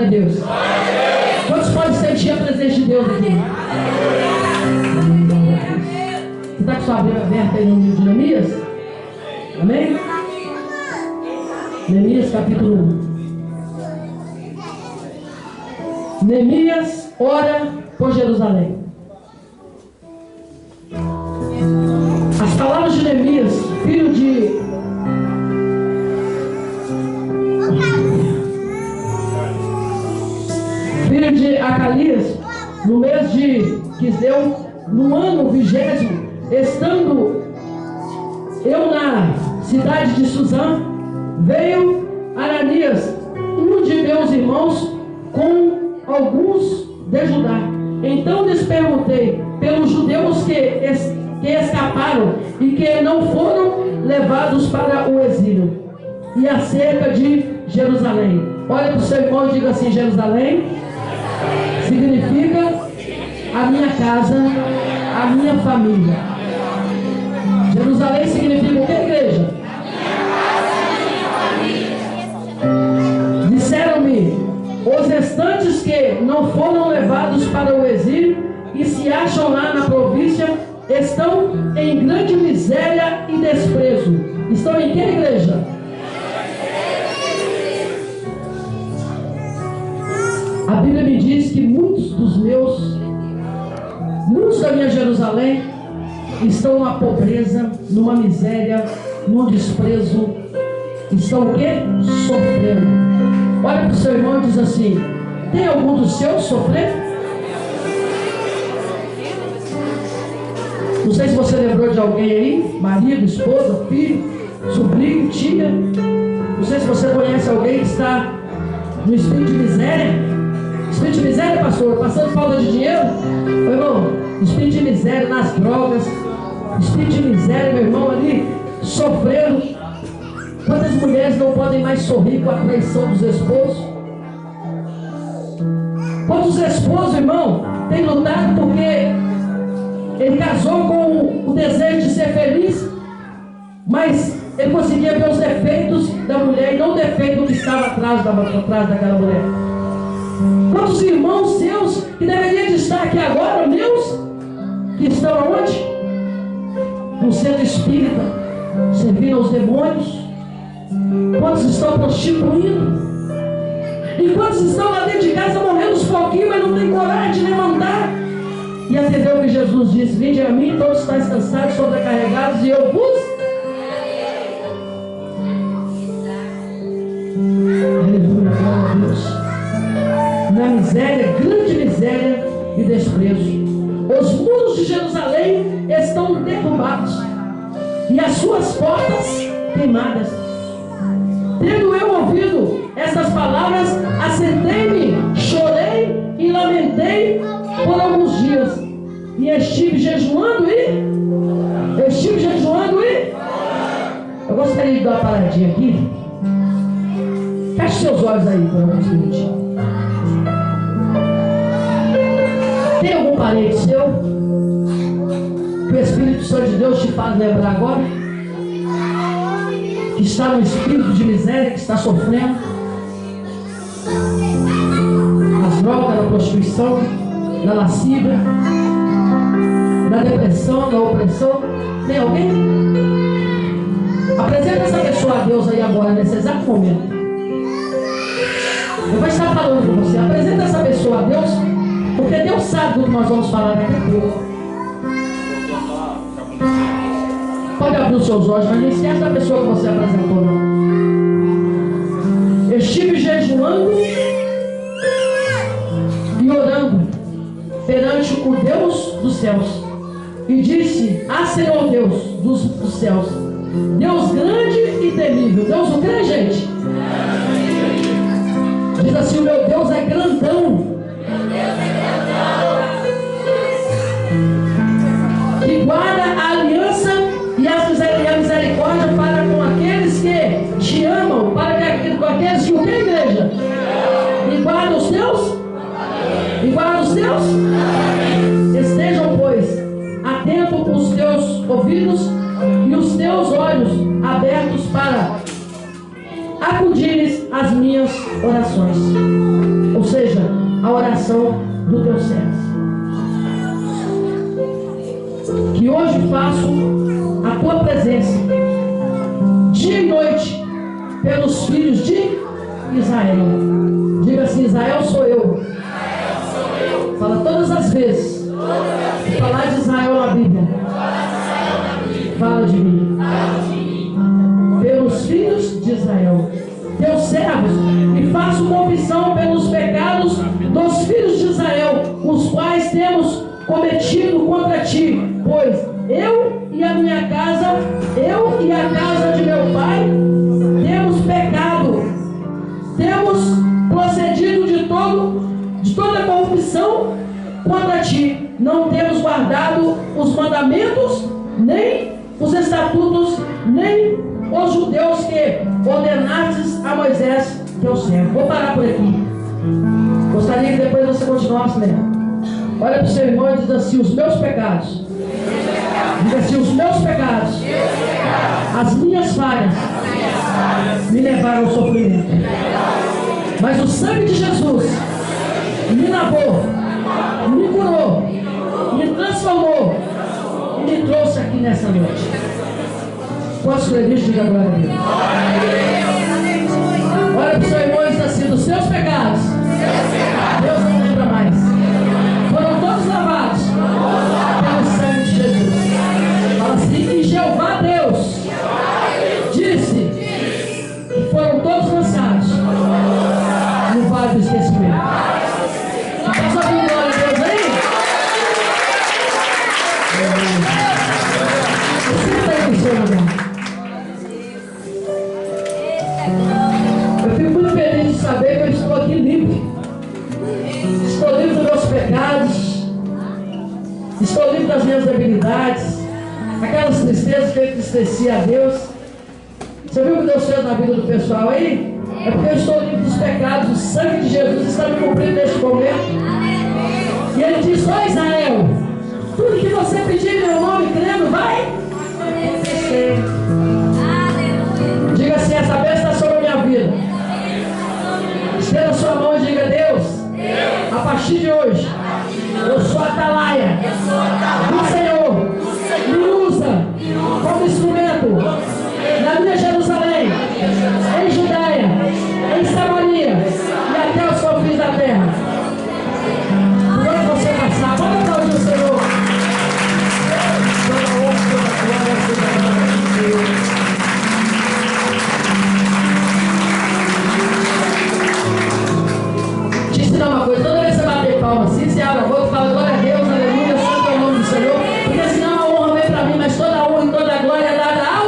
a Deus. Quantos podem sentir a presença de Deus aqui? Você está com sua Bíblia aberta aí no livro de Neemias? Amém? Neemias capítulo 1. Neemias ora por Jerusalém. As palavras de Neemias, filho de Acalias, no mês de Quisleu, no ano 20º, estando eu na cidade de Suzã, veio Ananias, um de meus irmãos, com alguns de Judá. Então lhes perguntei pelos judeus que escaparam e que não foram levados para o exílio, e acerca de Jerusalém. Olha para o seu irmão e diga assim: Jerusalém significa a minha casa, a minha família. Jerusalém significa o que, igreja? Disseram-me os restantes que não foram levados para o exílio e se acham lá na província, estão em grande miséria e desprezo. Estão em que, igreja? A Bíblia me diz que muitos da minha Jerusalém estão na pobreza, numa miséria, num desprezo. Estão o quê? Sofrendo. Olha para o seu irmão e diz assim: tem algum dos seus sofrendo? Não sei se você lembrou de alguém aí, marido, esposa, filho, sobrinho, tia. Não sei se você conhece alguém que está no espírito de miséria. Espírito de miséria, pastor, passando falta de dinheiro. Meu irmão, espírito de miséria nas drogas, espírito de miséria, meu irmão, ali sofrendo. Quantas mulheres não podem mais sorrir com a traição dos esposos? Quantos esposos, irmão, têm lutado porque ele casou com o desejo de ser feliz, mas ele conseguia ver os defeitos da mulher e não o defeito que estava atrás daquela mulher. Quantos irmãos seus que deveriam estar aqui agora, meus, que estão aonde? No centro espírita, servindo aos demônios. Quantos estão prostituindo? E quantos estão lá dentro de casa morrendo uns pouquinhos, mas não tem coragem de levantar e atender o que Jesus disse: vinde a mim, todos estáis cansados, sobrecarregados, e eu vos... Aleluia, glória a Deus. Na miséria, grande miséria e desprezo. Os muros de Jerusalém estão derrubados e as suas portas queimadas. Tendo eu ouvido essas palavras, assentei-me, chorei e lamentei por alguns dias, e estive jejuando e eu gostaria de dar uma paradinha aqui. Feche seus olhos aí por alguns minutinhos. Tem algum parente seu que o Espírito Santo de Deus te faz lembrar agora? Que está no espírito de miséria, que está sofrendo as drogas, na prostituição, na lascívia, na depressão, na opressão. Tem alguém? Apresenta essa pessoa a Deus aí agora, nesse exato momento. Eu vou estar falando com você. Apresenta essa pessoa a Deus, porque Deus sabe do que nós vamos falar daqui a pouco. Pode abrir os seus olhos, mas não esquece da pessoa que você apresentou, não. Estive jejuando e orando perante o Deus dos céus, e disse: ah, Senhor Deus dos céus, Deus grande e temível. Deus o que, gente? Diz assim: o meu Deus é grandão, que guarda a aliança e a misericórdia para com aqueles que te amam, para com aqueles que o que, igreja? E guarda os teus? E guarda os teus? Estejam, pois, atentos os teus ouvidos e os teus olhos abertos para acudires às minhas orações. Ou coração do teu servo. Que hoje faço a tua presença, dia e noite, pelos filhos de Israel. Diga assim: Israel sou eu. Fala todas as vezes. Falar de Israel na Bíblia. Fala de mim. Pelos filhos de Israel, teus servos, e faço confissão pelos pecados dos filhos de Israel, os quais temos cometido contra ti, pois eu e a minha casa, eu e a casa de meu pai, temos pecado, temos procedido de toda corrupção contra ti, não temos guardado os mandamentos, nem os estatutos, nem os judeus que ordenastes a Moisés, teu servo. Vou parar por aqui. Gostaria que depois você continuasse lendo. Olha para o seu irmão e diz assim: os meus pecados. Diga assim: os meus pecados, as minhas falhas, me levaram ao sofrimento. Mas o sangue de Jesus me lavou, me curou, me transformou e me trouxe aqui nessa noite. Posso ler isso? Diga glória a Deus. Olha para o seu irmão e diz assim: dos seus pecados, Deus não lembra mais. Foram todos lavados pelo sangue de Jesus. Fala assim: e Jeová Deus disse que foram todos lançados no vale do esquecimento. Está sabendo glória a Deus aí? Senta aí no seu lugar. Eu fico muito feliz de saber que eu estou aqui limpo. Estou livre dos meus pecados. Estou livre das minhas debilidades. Aquelas tristezas que eu entristecia a Deus. Você viu o que Deus fez na vida do pessoal aí? É porque eu estou livre dos pecados. O sangue de Jesus está me cumprindo neste momento. E ele diz: ó Israel, tudo que você pedir em meu nome, crendo, vai acontecer. Diga assim: essa bênção está sobre a minha vida. Estenda a sua mão e diga: Deus, a partir de hoje, eu sou a atalaia do Senhor. Me usa como instrumento na minha Jerusalém, em Judeia, em Samaria e até os confins da terra. Por onde você passar, pode aplaudir o Senhor. Toda honra, toda glória, toda glória. Te ensinar uma coisa: toda vez que você bater palma assim, você abre a boca e fala glória a Deus, aleluia, santo é o nome do Senhor, porque senão a honra vem para mim, mas toda a honra e toda a glória é dada ao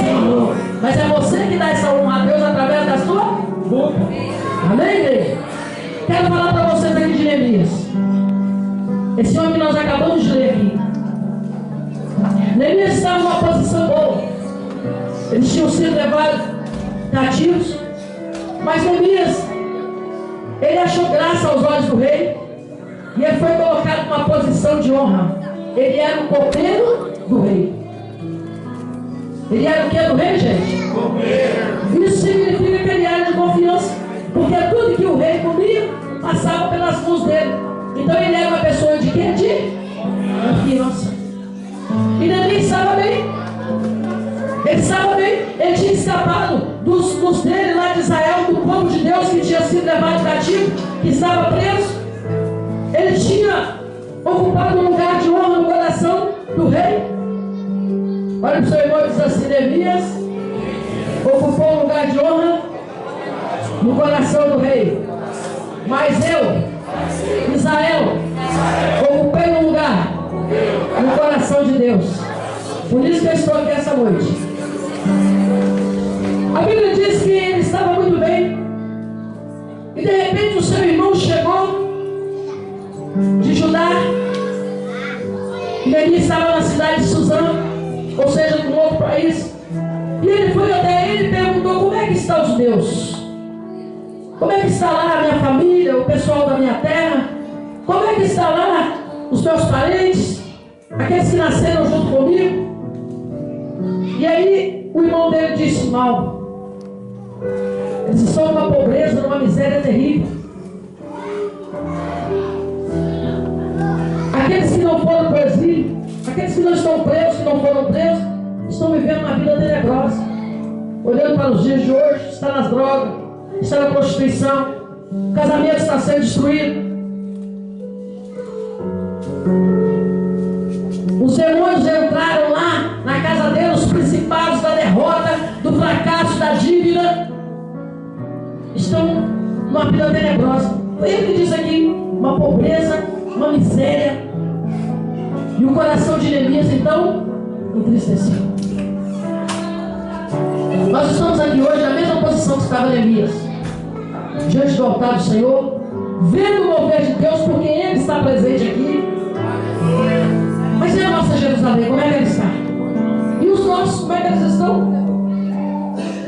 Senhor. Mas é você que dá essa honra a Deus através da sua boca. Amém, igreja? Quero falar para vocês aqui de Neemias. Esse homem que nós acabamos de ler aqui. Neemias estava numa posição boa. Eles tinham sido levados cativos. Mas Neemias, ele achou graça aos olhos do rei. E ele foi colocado numa posição de honra. Ele era o copeiro do rei. Ele era o que do rei, gente? Copeiro. Isso significa que ele era de confiança. Porque tudo que o rei comia passava pelas mãos dele. Então ele era uma pessoa de quê? De confiança. E Neemias estava bem. Ele estava bem. Ele tinha escapado dos dele lá de Israel, do povo de Deus que tinha sido levado cativo, que estava preso. Ele tinha ocupado um lugar de honra no coração do rei. Olha para o seu irmão e diz assim: Neemias ocupou um lugar de honra no coração do rei. Mas eu, Israel, ocupei um lugar no coração de Deus. Por isso que eu estou aqui essa noite. A Bíblia diz que ele estava muito bem. E de repente o seu irmão chegou de Judá. Neemias estava na cidade de Suzã, ou seja, num outro país. E ele foi até ele e perguntou: como é que estão os judeus? Como é que está lá a minha família, o pessoal da minha terra? Como é que está lá os meus parentes, aqueles que nasceram junto comigo? E aí o irmão dele disse: mal. Eles estão numa pobreza, numa miséria terrível. foram presos, estão vivendo uma vida tenebrosa. Olhando para os dias de hoje, está nas drogas, está na prostituição, o casamento está sendo destruído. Os demônios entraram lá na casa dele, os principados da derrota, do fracasso, da dívida, estão numa vida tenebrosa. Foi ele que disse aqui, uma pobreza, uma miséria. E o coração de Neemias então entristeceu. Nós estamos aqui hoje na mesma posição que estava Neemias, diante do altar do Senhor, vendo o mover de Deus, porque Ele está presente aqui. Mas e a nossa Jerusalém, como é que ela está? E os nossos, como é que eles estão?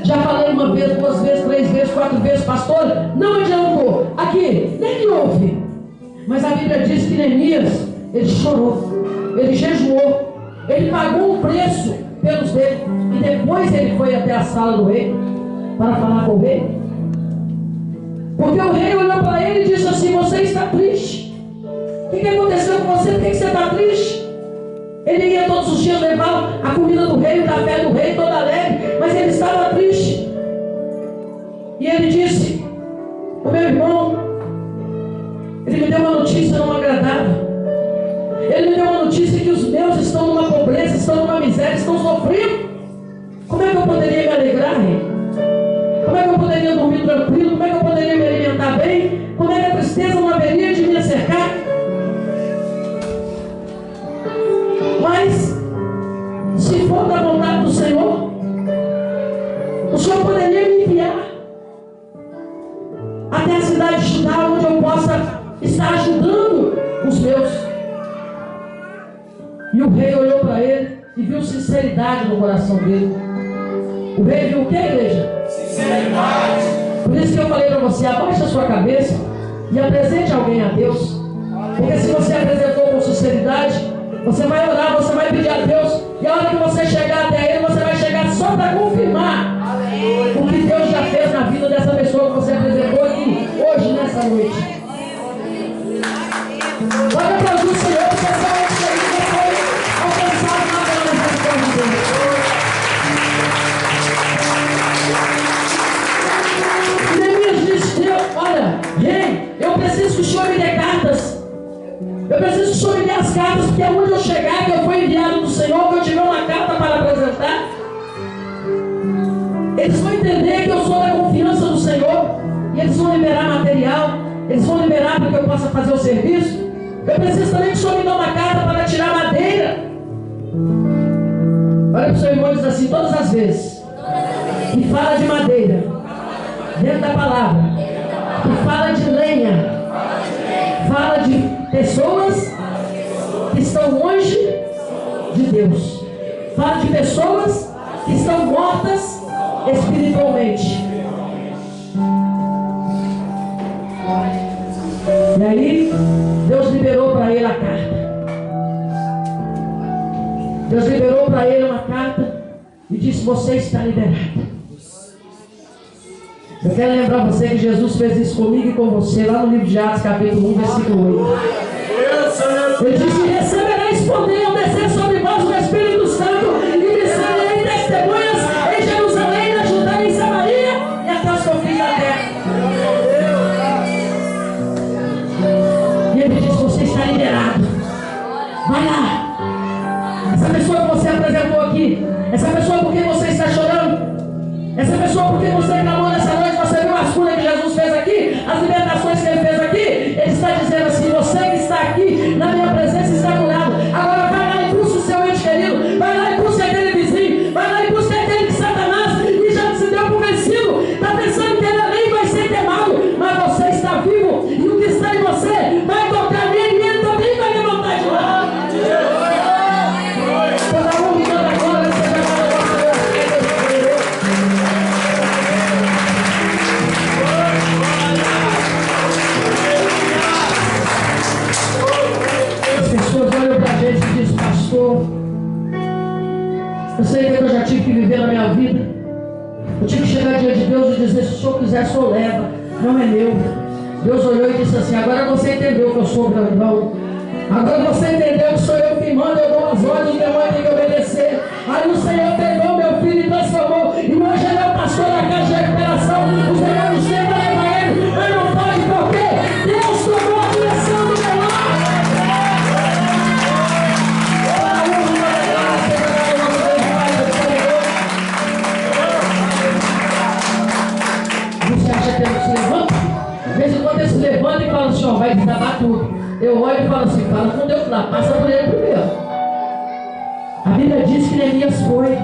Já falei uma vez, 2 vezes, 3 vezes, 4 vezes, pastor, não adiantou. Aqui, nem que ouve. Mas a Bíblia diz que Neemias, ele chorou, ele jejuou, ele pagou um preço pelos dele, e depois ele foi até a sala do rei para falar com o rei. Porque o rei olhou para ele e disse assim: você está triste. O que aconteceu com você? Por que você está triste? Ele ia todos os dias levar a comida do rei, o café do rei, toda alegre, mas ele estava triste. E ele disse: o meu irmão, ele me deu uma notícia não agradável. Ele me deu uma notícia que os meus estão numa pobreza, estão numa miséria, estão sofrendo. Como é que eu poderia me alegrar, rei? Como é que eu poderia dormir tranquilo? Como é que eu poderia me alimentar bem? Como é que a tristeza não haveria de me cercar? Mas, se for da vontade do Senhor, o Senhor poderia me enviar até a cidade de Judá, onde eu possa estar ajudando os meus. E o rei olhou para ele e viu sinceridade no coração dele. O rei viu o que, igreja? Sinceridade. Por isso que eu falei para você: abaixe a sua cabeça e apresente alguém a Deus. Porque se você apresentou com sinceridade, você vai orar, você vai pedir a Deus, e a hora que você chegar até Ele, você vai chegar só para confirmar o que Deus já fez na vida dessa pessoa que você apresentou aqui hoje, nessa noite. Pode aplaudir o Senhor, porque essa noite aí já foi alcançado na glória de Deus. Neemias disse: olha, rei, eu preciso que o Senhor me dê cartas. Eu preciso que o Senhor me dê as cartas, porque aonde eu chegar, que eu fui enviado do Senhor, que eu tiver uma carta para apresentar, eles vão entender que eu sou da confiança do Senhor, e eles vão liberar material, eles vão liberar para que eu possa fazer o serviço. Eu preciso também que o Senhor me dê uma carta para tirar madeira. Olha para o seu irmão e diz assim: todas as vezes que fala de madeira, dentro da palavra, que fala de lenha, fala de pessoas que estão longe de Deus, fala de pessoas que estão mortas espiritualmente. E aí Deus liberou para ele a carta. Deus liberou para ele uma carta e disse: você está liberado. Eu quero lembrar você que Jesus fez isso comigo e com você lá no livro de Atos, capítulo 1, versículo 8. Ele disse: recebereis poder ao descer sobre vós o Espírito Santo, e me sereis testemunhas em Jerusalém, na Judéia, em Samaria e até os confins da terra. E ele disse: você está liberado. Vai lá. Essa pessoa que você apresentou aqui, essa pessoa por quem você está chorando, essa pessoa por quem você clamou nessa noite, você viu as curas que Jesus fez aqui, as libertações que Ele fez aqui. Ele está dizendo assim: você que está aqui na minha presença está curado. Agora vai lá e busca o seu ente querido, vai lá e busca aquele vizinho, vai lá e busca aquele que Satanás que já se deu por vencido, está pensando que ele ali vai ser queimado, mas você está vivo, e o que está em você vai tocar nele, e ele também vai levantar de lá. Eu sei que eu já tive que viver na minha vida. Eu tive que chegar diante de Deus e dizer: se o Senhor quiser, o Senhor leva, não é meu. Deus olhou e disse assim: agora você entendeu que eu sou grandão, Agora você entendeu que sou eu quem manda, eu dou as ordens, o demônio tem que obedecer. Aí o Senhor pegou meu filho e transformou. E hoje ele é o pastor da casa de recuperação. Os demônios tentam levar ele, mas não pode, porque Deus tomou a direção do melhor. Você acha que ele se levanta? De vez em quando ele se levanta e fala assim, ó, vai desabar tudo. Eu olho e falo assim, fala com Deus lá, passa por ele primeiro. A Bíblia diz que Neemias foi.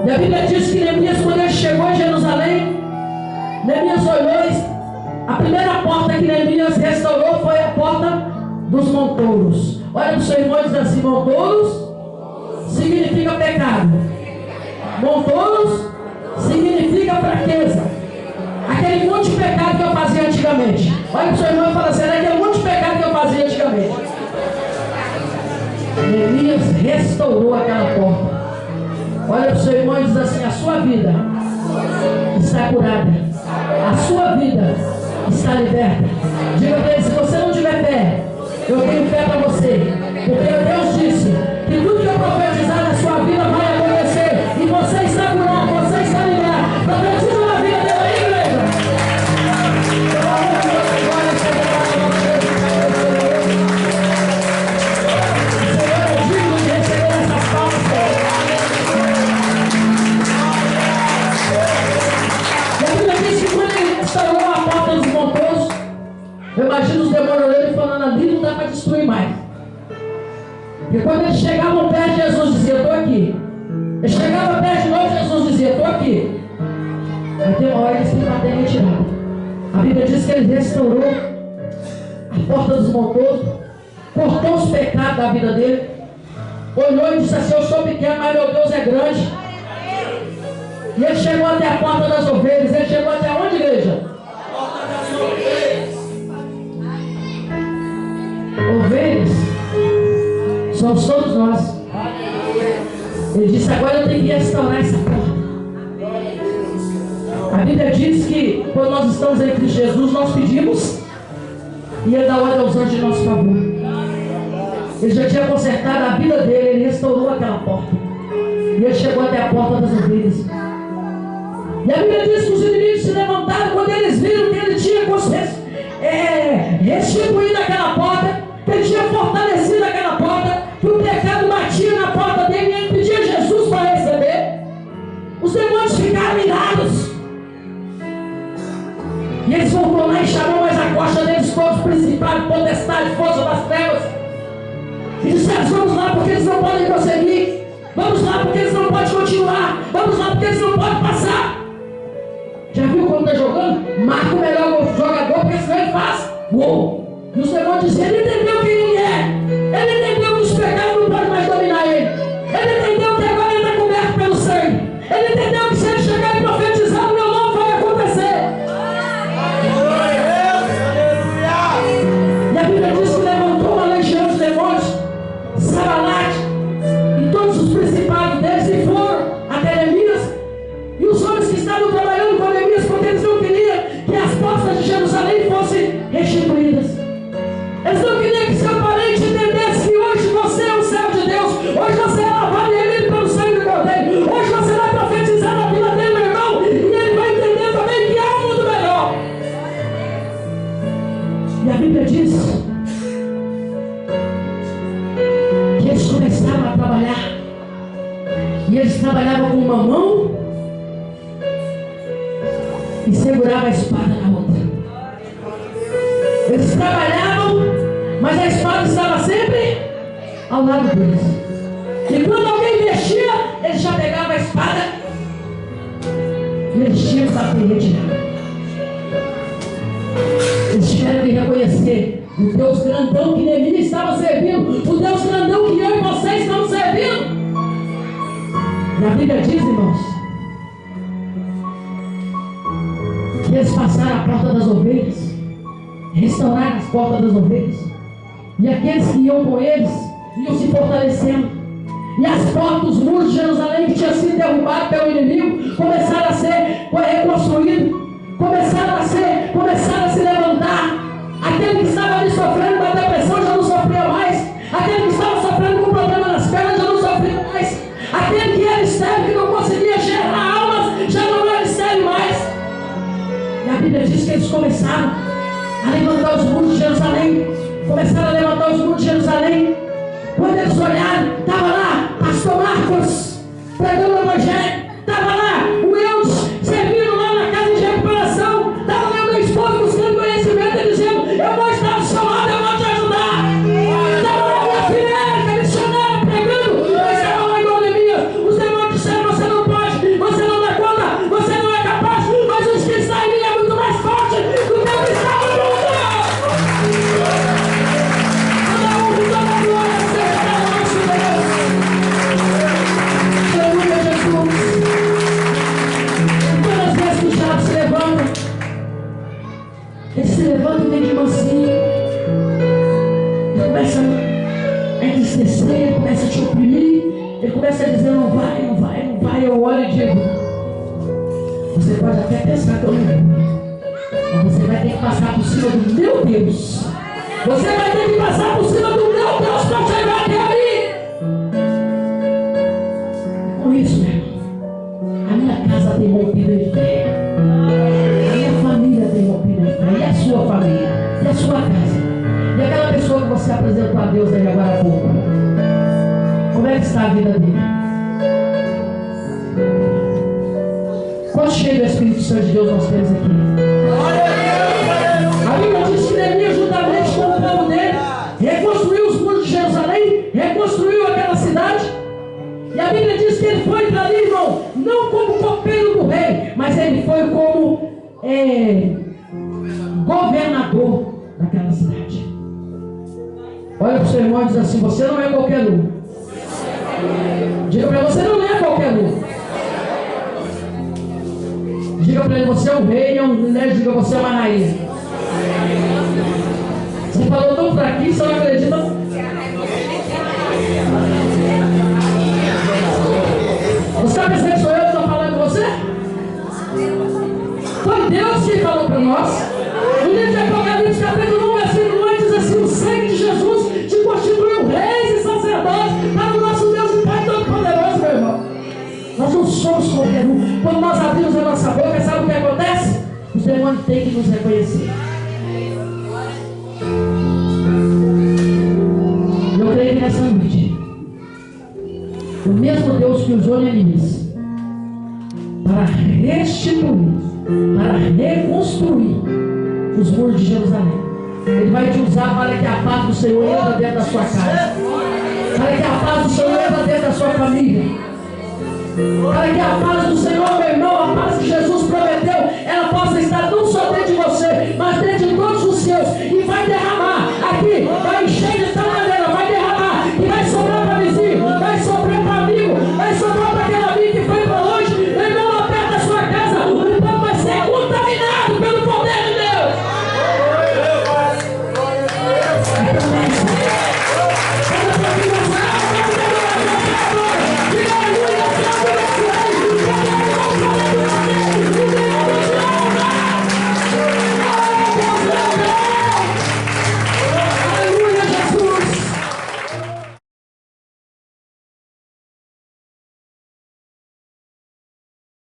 E a Bíblia diz que Neemias, quando ele chegou em Jerusalém, Neemias olhou e a primeira porta que Neemias restaurou foi a porta dos montouros. Olha para o seu irmão e diz assim, montouros significa pecado. Montouros significa fraqueza. Aquele monte de pecado que eu fazia antigamente. Olha para o seu irmão e fala assim, era aquele monte de pecado que eu fazia antigamente. Neemias restaurou aquela porta. Olha para o seu irmão e diz assim, a sua vida está curada. A sua vida está liberta. Diga para ele, se você não tiver fé, eu tenho fé para você. Porque Deus disse que tudo que eu profetizar na sua vida vai acontecer. E você está curado, você está liberto. Profetiza na vida dele aí, igreja. Eu imagino os demônios olhando e falando, ali não dá para destruir mais. Porque quando eles chegavam perto, Jesus dizia, estou aqui. Eles chegavam perto de novo, Jesus dizia, estou aqui. Aí tem uma hora que eles têm que bater retirada. A Bíblia diz que ele restaurou a porta dos montouros, cortou os pecados da vida dele, olhou e disse assim, eu sou pequeno, mas meu Deus é grande. E ele chegou até a porta das ovelhas. Ele chegou até onde, igreja? A porta das ovelhas. Ovelhas somos todos nós. Ele disse, agora eu tenho que restaurar essa porta. A Bíblia diz que quando nós estamos em Cristo Jesus, nós pedimos e ele dá ordem aos anjos de nosso favor. Ele já tinha consertado a vida dele, ele restaurou aquela porta. E ele chegou até a porta das ovelhas. E a Bíblia diz que os inimigos se levantaram quando eles viram que ele tinha restituído aquela porta, que ele tinha fortalecido aquela porta, que o pecado batia na porta dele e ele pedia Jesus para receber. Os demônios ficaram irados. E eles voltou lá e chamou mais a costa deles todos, principais, potestades, força das trevas. E disseram, vamos lá porque eles não podem prosseguir. Vamos lá porque eles não podem continuar. Vamos lá porque eles não podem passar. Já viu quando está jogando? Marca o melhor jogador, porque senão ele faz gol. E o Senhor disse, ele entendeu quem ele é. Ele entendeu que os pecados não podem mais dominar ele. Ele entendeu que agora ele está coberto pelo sangue. Ele entendeu que se ele chegar e profetizar, o meu nome vai acontecer. E a Bíblia diz que levantou uma legião de demônios, Sabalate e todos os principados deles, e foram até Neemias. E os homens que estavam trabalhando com Neemias, porque eles não queriam que as portas de Jerusalém fossem restituídas. Eles não queriam que seu parente entendesse que hoje você é o servo de Deus. Hoje você é lavado e remido pelo sangue do Cordeiro. Hoje você vai profetizar na vida dele, meu irmão, e ele vai entender também que há um mundo melhor. E a Bíblia diz que eles começaram a trabalhar. E eles trabalhavam com uma mão e segurava a espada na outra. Eles trabalhavam, mas a espada estava sempre ao lado deles. E quando alguém mexia, eles já pegavam a espada e eles tinham que bater e retirar. Eles tiveram que reconhecer o Deus grandão que Neemias estava servindo, o Deus grandão que eu e vocês estamos servindo. E a Bíblia diz, irmãos, que eles passaram a porta das ovelhas, restauraram as portas das ovelhas, e aqueles que iam com eles iam se fortalecendo, e as portas dos muros de Jerusalém que tinham sido derrubados pelo inimigo começaram a ser reconstruídos, começaram a se levantar. Aquele que estava ali sofrendo, bateu Bíblia diz que eles começaram a levantar os muros de Jerusalém. Começaram a levantar os muros de Jerusalém. Quando eles olharam, estava lá pastor Marcos pregando o evangelho. Estava lá o Eudes servindo lá na casa de recuperação. Estava lá meu esposo buscando conhecimento e dizendo: eu vou estar do seu lado, eu vou te ajudar. Estava lá minha filha Érica, missionária, pregando. Estava lá igual Neemias. Os demônios disseram: você não pode, você não dá conta, você não é capaz. Mas os que estão em mim é muito mais forte do que o que está no mundo. Ele se levanta meio de mansinho. Ele começa a entristecer, ele começa a te oprimir. Ele começa a dizer: não vai, não vai, não vai. Eu olho e digo: você pode até pensar que eu não vou, mas você vai ter que passar por cima do meu Deus. Você vai ter que passar por cima do meu Deus para chegar até ali. Com isso, meu irmão, a minha casa tem rompido em fé. A minha família tem rompido em fé. E a sua família? E a sua casa? E aquela pessoa que você apresentou a Deus aí agora há pouco? Como é que está a vida dele? Quanto cheio do Espírito Santo de Deus nós temos aqui? A Bíblia diz que Neemias, juntamente com o povo dele, reconstruiu os muros de Jerusalém, reconstruiu aquela cidade. E a Bíblia diz que ele foi para ali, irmão, não como copeiro do rei, mas ele foi como governador daquela cidade. Olha para o seu irmão e diz assim: você não é qualquer um. Diga para ele: você não é qualquer um. Diga para ele: você é um rei, diga: você é uma rainha. Você falou tão fraquinho, você não acredita? Você está pensando que sou eu que estou falando com você? Foi Deus que falou para nós. No livro de Apocalipse, capítulo 1, versículo 8, diz assim: o sangue de Jesus te constituiu reis e sacerdotes para o nosso Deus e Pai Todo-Poderoso, meu irmão. Nós não somos qualquer um. Quando nós abrimos a nossa boca, sabe o que acontece? Os demônios têm que nos reconhecer. Eu creio que nessa noite, o mesmo Deus que usou Neemias para restituir, para reconstruir os muros de Jerusalém, Ele vai te usar para que a paz do Senhor entre dentro da sua casa, para que a paz do Senhor entre dentro da sua família, para que a paz do Senhor, meu irmão, a paz que Jesus prometeu